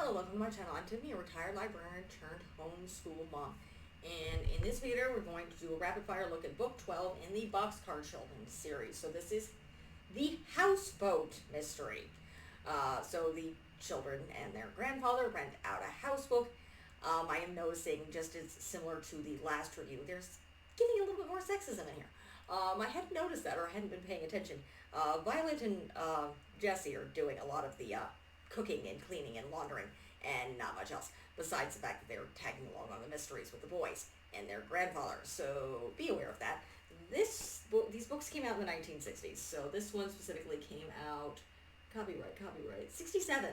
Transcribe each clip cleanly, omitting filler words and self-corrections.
Hello, welcome to my channel. I'm Tiffany, a retired librarian turned homeschool mom. And in this video, we're going to do a rapid fire look at book 12 in the Boxcar Children series. So this is the Houseboat mystery. So the children and their grandfather rent out a houseboat. I am noticing, just as similar to the last review, there's getting a little bit more sexism in here. I hadn't noticed that, or I hadn't been paying attention. Violet and Jesse are doing a lot of the cooking and cleaning and laundering and not much else, besides the fact that they're tagging along on the mysteries with the boys and their grandfather. So be aware of that. These books came out in the 1960s, so this one specifically came out, copyright, 67.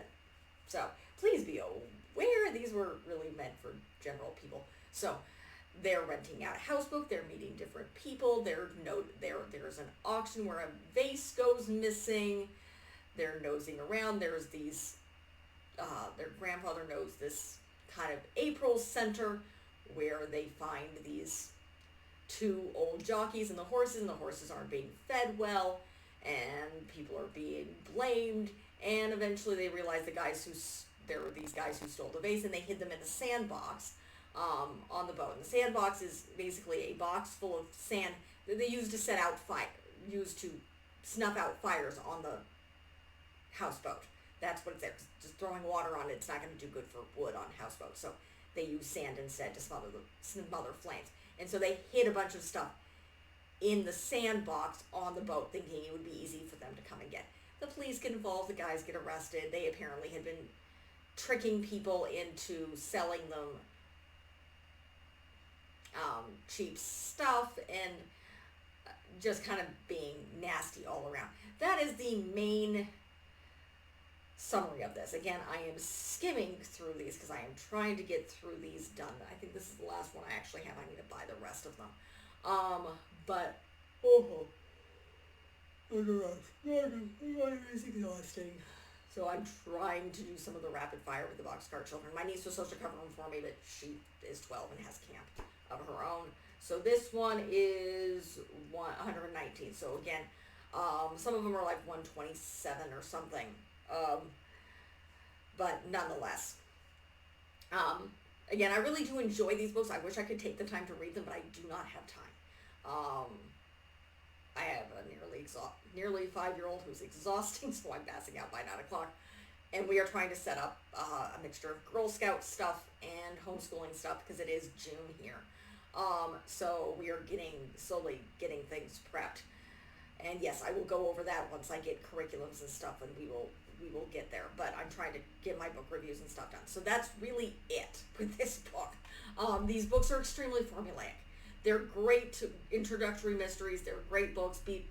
So please be aware these were really meant for general people. So they're renting out a houseboat, they're meeting different people, there's an auction where a vase goes missing, they're nosing around, there's these, their grandfather knows this kind of April center where they find these two old jockeys and the horses aren't being fed well, and people are being blamed, and eventually they realize there were these guys who stole the vase, and they hid them in the sandbox on the boat. And the sandbox is basically a box full of sand that they use to snuff out fires on the houseboat. That's what it's there. Just throwing water on it's not going to do good for wood on houseboats. So they use sand instead to smother flames. And so they hid a bunch of stuff in the sandbox on the boat, thinking it would be easy for them to come and get. The police get involved. The guys get arrested. They apparently had been tricking people into selling them cheap stuff and just kind of being nasty all around. That is the main summary of this. Again, I am skimming through these because I am trying to get through these done. I think this is the last one I actually have. I need to buy the rest of them. But it's exhausting. So I'm trying to do some of the rapid fire with the Boxcar Children. My niece was supposed to cover them for me, but she is 12 and has camp of her own. So this one is 119. So again, some of them are like 127 or something. But nonetheless, again, I really do enjoy these books. I wish I could take the time to read them, but I do not have time. I have a nearly 5-year-old who's exhausting, so I'm passing out by 9 o'clock. And we are trying to set up a mixture of Girl Scout stuff and homeschooling stuff because it is June here. So we are slowly getting things prepped. And yes, I will go over that once I get curriculums and stuff, and we will get there. But I'm trying to get my book reviews and stuff done. So that's really it with this book. These books are extremely formulaic. They're great introductory mysteries. They're great books. Be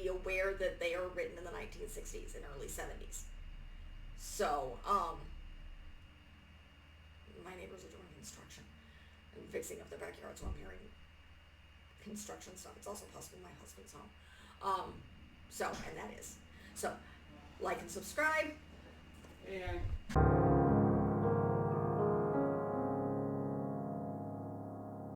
aware that they are written in the 1960s and early 70s. So, my neighbors are doing construction and fixing up their backyard, so I'm hearing construction stuff. It's also possibly my husband's home. So, like and subscribe. Yeah.